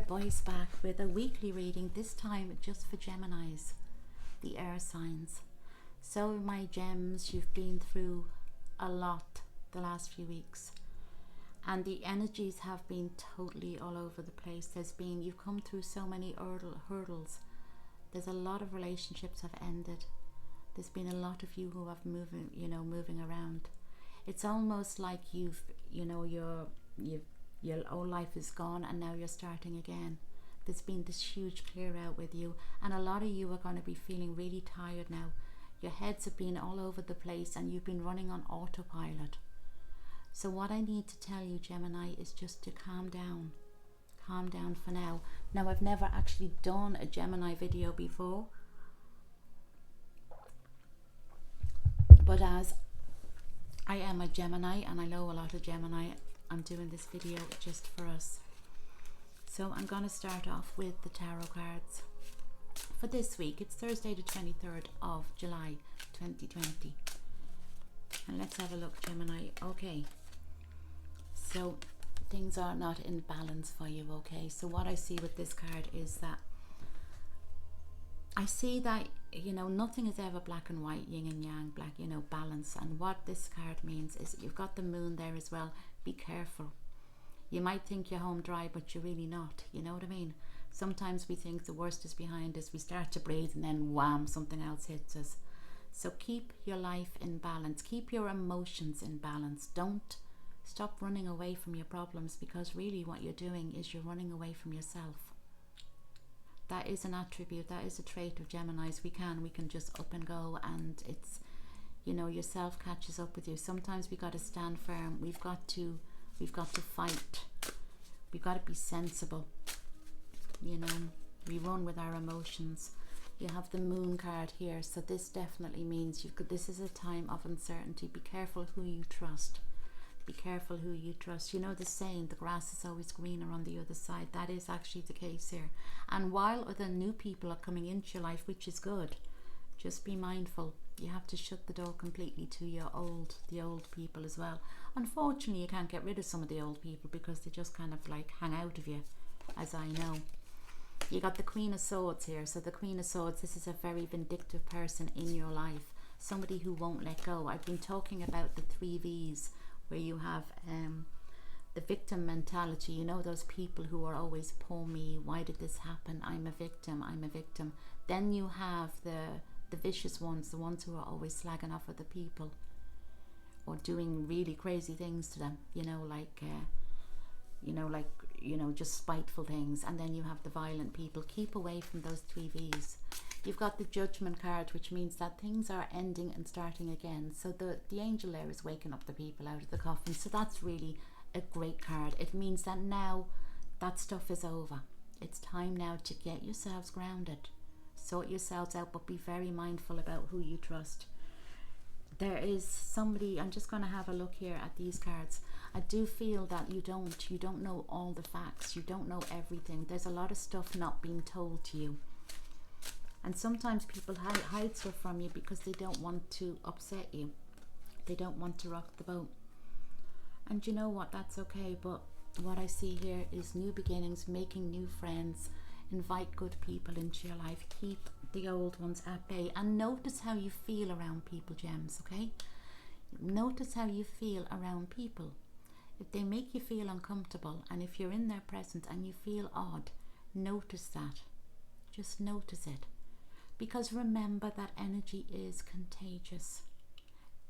Boys back with a weekly reading, this time just for Geminis, the air signs. So my gems, you've been through a lot the last few weeks and the energies have been totally all over the place. You've come through so many hurdles. There's a lot of relationships have ended. There's been a lot of you who have moving around. It's almost like your old life is gone and now you're starting again. There's been this huge clear out with you, and a lot of you are going to be feeling really tired now. Your heads have been all over the place and you've been running on autopilot. So what I need to tell you, Gemini, is just to calm down. Calm down for now. Now, I've never actually done a Gemini video before, but as I am a Gemini and I know a lot of Gemini, I'm doing this video just for us. So I'm going to start off with the tarot cards for this week. It's Thursday the 23rd of July 2020, and let's have a look, Gemini. Okay, so things are not in balance for you. Okay, so what I see with this card is that I see that nothing is ever black and white, yin and yang, black, balance. And what this card means is you've got the moon there as well. Be careful. You might think you're home dry, but you're really not. You know what I mean? Sometimes we think the worst is behind us. We start to breathe and then wham, something else hits us. So keep your life in balance. Keep your emotions in balance. Don't stop running away from your problems, because really what you're doing is you're running away from yourself. That is an attribute, that is a trait of Geminis. We can just up and go, and it's, yourself catches up with you. Sometimes we got to stand firm. We've got to fight. We've got to be sensible. We run with our emotions. You have the moon card here, so this definitely means this is a time of uncertainty. Be careful who you trust. Be careful who you trust. You know the saying, the grass is always greener on the other side. That is actually the case here. And while other new people are coming into your life, which is good, just be mindful. You have to shut the door completely to the old people as well. Unfortunately, you can't get rid of some of the old people because they just kind of like hang out of you, as I know. You got the Queen of Swords here. So the Queen of Swords, this is a very vindictive person in your life. Somebody who won't let go. I've been talking about the 3 V's, where you have the victim mentality. Those people who are always, poor me, why did this happen, I'm a victim. Then you have the vicious ones, the ones who are always slagging off other people or doing really crazy things to them, just spiteful things. And then you have the violent people. Keep away from those 3 V's. You've got the Judgment card, which means that things are ending and starting again. So the angel there is waking up the people out of the coffin. So that's really a great card. It means that now that stuff is over. It's time now to get yourselves grounded. Sort yourselves out, but be very mindful about who you trust. There is somebody, I'm just going to have a look here at these cards. I do feel that you don't know all the facts. You don't know everything. There's a lot of stuff not being told to you. And sometimes people hide stuff from you because they don't want to upset you. They don't want to rock the boat. And you know what? That's okay. But what I see here is new beginnings, making new friends. Invite good people into your life. Keep the old ones at bay. And notice how you feel around people, gems, okay? Notice how you feel around people. If they make you feel uncomfortable, and if you're in their presence and you feel odd, notice that. Just notice it. Because remember that energy is contagious.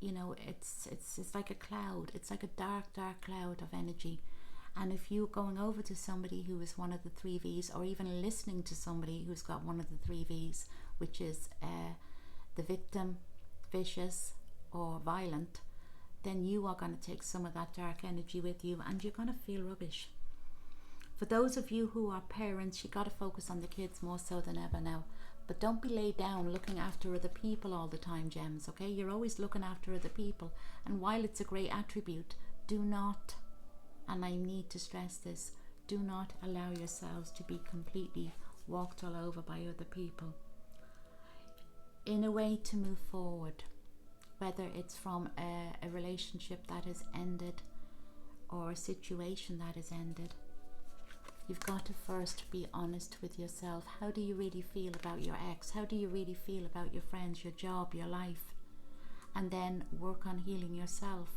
It's like a cloud. It's like a dark cloud of energy. And if you're going over to somebody who is one of the 3 V's, or even listening to somebody who's got one of the 3 V's, which is the victim, vicious, or violent, then you are going to take some of that dark energy with you, and you're going to feel rubbish. For those of you who are parents, you got to focus on the kids more so than ever now. But don't be laid down looking after other people all the time, gems, okay? You're always looking after other people. And while it's a great attribute, do not, and I need to stress this, do not allow yourselves to be completely walked all over by other people. In a way to move forward, whether it's from a relationship that has ended or a situation that has ended, You've got to first be honest with yourself. How do you really feel about your ex? How do you really feel about your friends, your job, your life? And then work on healing yourself.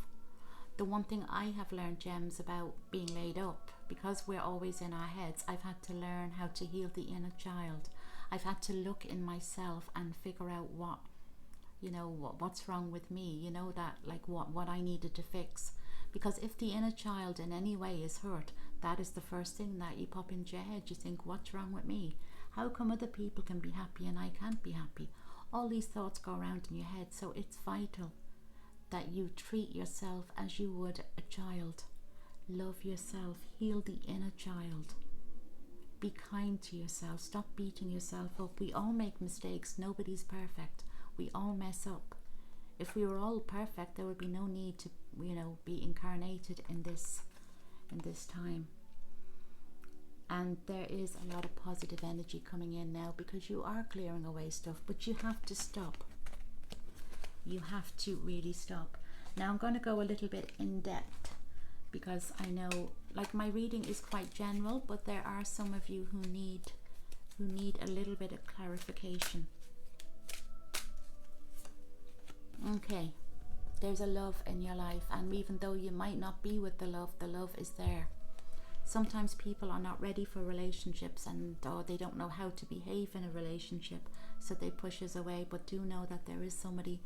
The one thing I have learned, Gems, about being laid up, because we're always in our heads, I've had to learn how to heal the inner child. I've had to look in myself and figure out what's wrong with me, that like what I needed to fix. Because if the inner child in any way is hurt, that is the first thing that you pop into your head. You think, what's wrong with me? How come other people can be happy and I can't be happy? All these thoughts go around in your head. So it's vital that you treat yourself as you would a child. Love yourself, heal the inner child. Be kind to yourself, stop beating yourself up. We all make mistakes, nobody's perfect. We all mess up. If we were all perfect, there would be no need to, be incarnated in this time. And there is a lot of positive energy coming in now, because you are clearing away stuff, but you have to stop. You have to really stop. Now I'm going to go a little bit in depth, because I know, like, my reading is quite general, but there are some of you who need a little bit of clarification. Okay, there's a love in your life, and even though you might not be with the love is there. Sometimes people are not ready for relationships, or they don't know how to behave in a relationship, so they push us away. But do know that there is somebody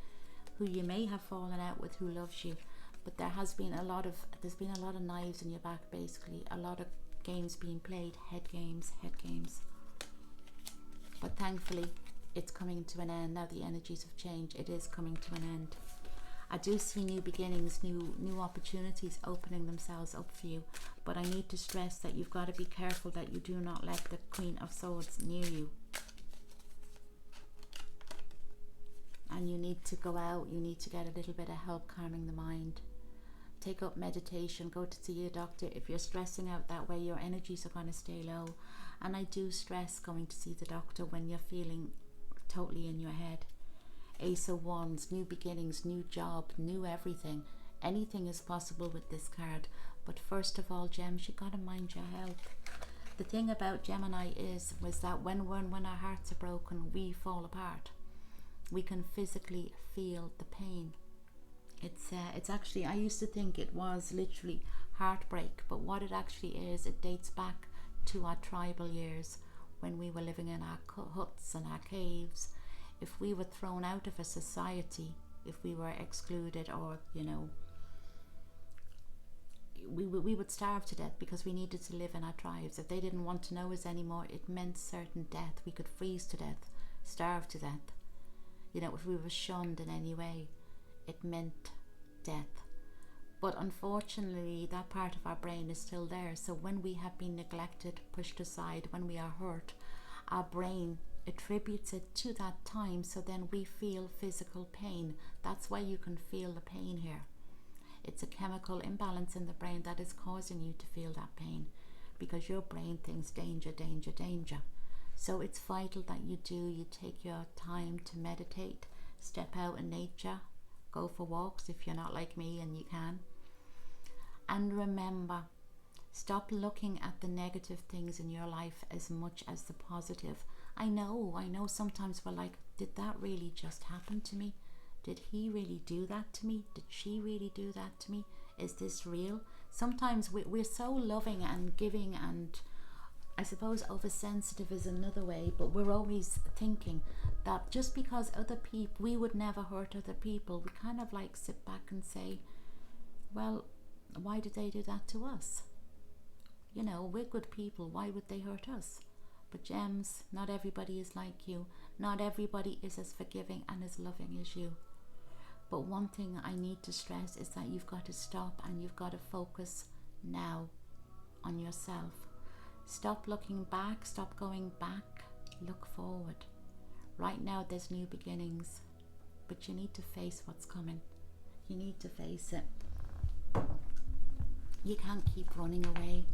who you may have fallen out with who loves you, but there's been a lot of knives in your back, basically, a lot of games being played, head games. But thankfully it's coming to an end now. The energies have changed. It is coming to an end. I do see new beginnings, new opportunities opening themselves up for you, but I need to stress that you've got to be careful that you do not let the Queen of Swords near you. And you need to go out, you need to get a little bit of help calming the mind. Take up meditation, go to see a doctor. If you're stressing out that way, your energies are going to stay low. And I do stress going to see the doctor when you're feeling totally in your head. Ace of Wands, new beginnings, new job, new everything. Anything is possible with this card. But first of all, Gems, you got to mind your health. The thing about Gemini was that when our hearts are broken, we fall apart. We can physically feel the pain. It's actually, I used to think it was literally heartbreak, but what it actually is, it dates back to our tribal years, when we were living in our huts and our caves. If we were thrown out of a society, if we were excluded, or we would starve to death because we needed to live in our tribes. If they didn't want to know us anymore, it meant certain death. We could freeze to death, starve to death. If we were shunned in any way, it meant death. But unfortunately, that part of our brain is still there. So when we have been neglected, pushed aside, when we are hurt, our brain attributes it to that time. So then we feel physical pain. That's why you can feel the pain here. It's a chemical imbalance in the brain that is causing you to feel that pain, because your brain thinks danger, danger, danger. So it's vital that you take your time to meditate, step out in nature, go for walks if you're not like me and you can. And remember, stop looking at the negative things in your life as much as the positive. I know sometimes we're like, did that really just happen to me? Did he really do that to me? Did she really do that to me? Is this real? Sometimes we're so loving and giving, and I suppose oversensitive is another way, but we're always thinking that just because other people, we would never hurt other people, we kind of like sit back and say, well, why did they do that to us? We're good people, why would they hurt us? But Gems, not everybody is like you. Not everybody is as forgiving and as loving as you. But one thing I need to stress is that you've got to stop and you've got to focus now on yourself. Stop looking back, stop going back, look forward. Right now there's new beginnings, but you need to face what's coming. You need to face it. You can't keep running away.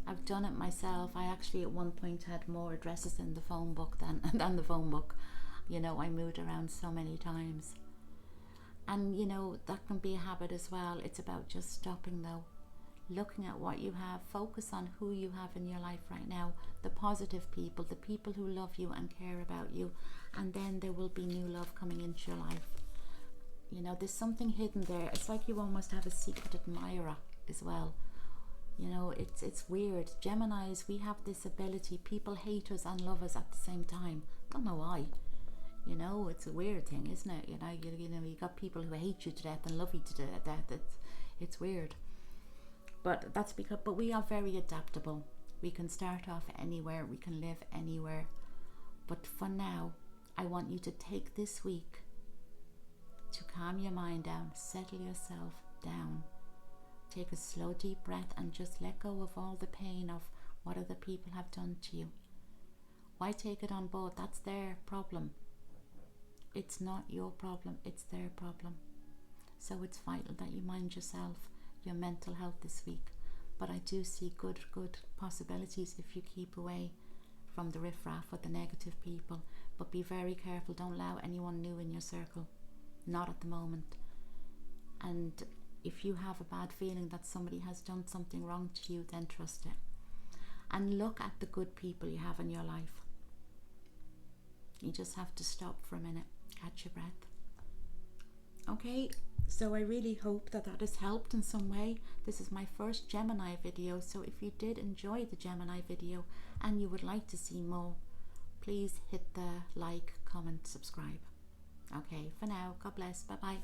I've done it myself. I actually at one point had more addresses in the phone book than the phone book. I moved around so many times. And that can be a habit as well. It's about just stopping though. looking at what you have. Focus on who you have in your life right now, the positive people, the people who love you and care about you, and then there will be new love coming into your life. You know, there's something hidden there. It's like you almost have a secret admirer as well. You know, it's weird. Geminis, we have this ability. People hate us and love us at the same time. Don't know why. You know, it's a weird thing, isn't it? You know, you got people who hate you to death and love you to death. It's weird. But that's because, but we are very adaptable. We can start off anywhere. We can live anywhere. But for now, I want you to take this week to calm your mind down, settle yourself down. Take a slow, deep breath and just let go of all the pain of what other people have done to you. Why take it on board? That's their problem. It's not your problem, it's their problem. So it's vital that you mind yourself, your mental health this week. But I do see good possibilities if you keep away from the riffraff or the negative people. But be very careful, don't allow anyone new in your circle. Not at the moment. And if you have a bad feeling that somebody has done something wrong to you, then trust it. And look at the good people you have in your life. You just have to stop for a minute, catch your breath. Okay, so I really hope that has helped in some way. This is my first Gemini video, so if you did enjoy the Gemini video and you would like to see more, please hit the like, comment, subscribe. Okay, for now, God bless, bye bye.